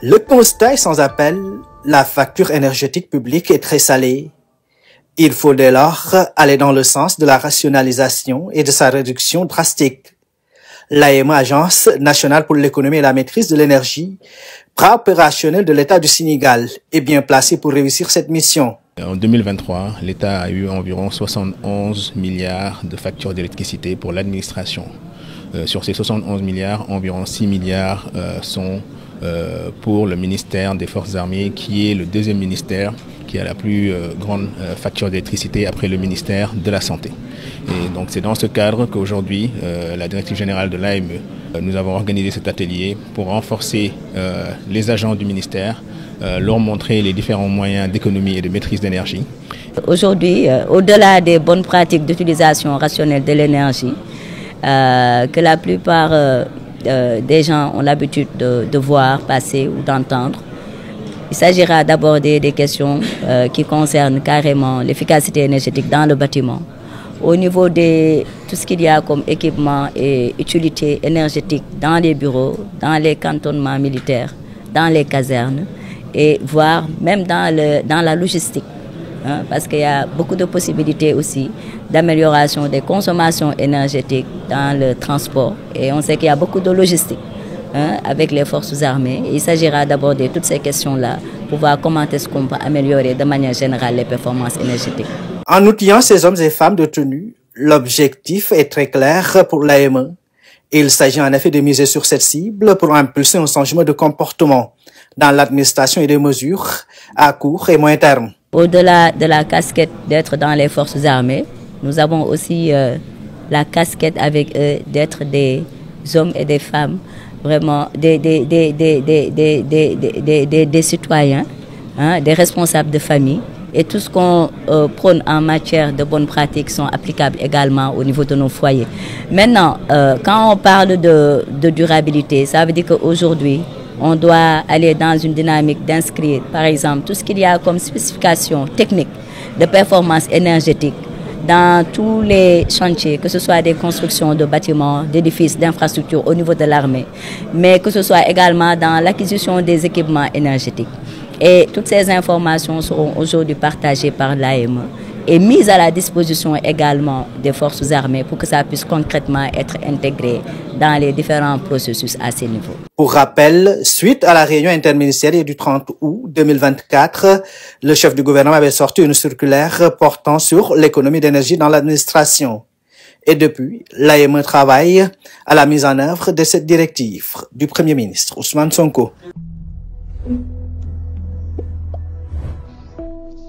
Le constat est sans appel, la facture énergétique publique est très salée. Il faut dès lors aller dans le sens de la rationalisation et de sa réduction drastique. L'AEME, Agence nationale pour l'économie et la maîtrise de l'énergie, bras opérationnel de l'État du Sénégal, est bien placé pour réussir cette mission. En 2023, l'État a eu environ 71 milliards de factures d'électricité pour l'administration. Sur ces 71 milliards, environ 6 milliards sont pour le ministère des Forces armées, qui est le deuxième ministère qui a la plus grande facture d'électricité après le ministère de la Santé. Et donc c'est dans ce cadre qu'aujourd'hui, la directrice générale de l'AEME, nous avons organisé cet atelier pour renforcer les agents du ministère, leur montrer les différents moyens d'économie et de maîtrise d'énergie. Aujourd'hui, au-delà des bonnes pratiques d'utilisation rationnelle de l'énergie, que la plupart des gens ont l'habitude de voir passer ou d'entendre, il s'agira d'aborder des questions qui concernent carrément l'efficacité énergétique dans le bâtiment, au niveau de tout ce qu'il y a comme équipement et utilité énergétique dans les bureaux, dans les cantonnements militaires, dans les casernes, et voire même dans la logistique. Parce qu'il y a beaucoup de possibilités aussi d'amélioration des consommations énergétiques dans le transport. Et on sait qu'il y a beaucoup de logistique avec les forces armées. Il s'agira d'aborder toutes ces questions-là pour voir comment est-ce qu'on peut améliorer de manière générale les performances énergétiques. En outillant ces hommes et femmes de tenue, l'objectif est très clair pour l'AEME. Il s'agit en effet de miser sur cette cible pour impulser un changement de comportement dans l'administration et des mesures à court et moyen terme. Au-delà de la casquette d'être dans les forces armées, nous avons aussi la casquette avec eux d'être des hommes et des femmes, vraiment des citoyens, des responsables de famille. Et tout ce qu'on prône en matière de bonnes pratiques sont applicables également au niveau de nos foyers. Maintenant, quand on parle de durabilité, ça veut dire qu'aujourd'hui, on doit aller dans une dynamique d'inscrire, par exemple, tout ce qu'il y a comme spécification technique de performance énergétique dans tous les chantiers, que ce soit des constructions de bâtiments, d'édifices, d'infrastructures au niveau de l'armée, mais que ce soit également dans l'acquisition des équipements énergétiques. Et toutes ces informations seront aujourd'hui partagées par l'AEME et mises à la disposition également des forces armées pour que ça puisse concrètement être intégré dans les différents processus à ces niveaux. Pour rappel, suite à la réunion interministérielle du 30 août 2024, le chef du gouvernement avait sorti une circulaire portant sur l'économie d'énergie dans l'administration. Et depuis, l'AEME travaille à la mise en œuvre de cette directive du Premier ministre Ousmane Sonko.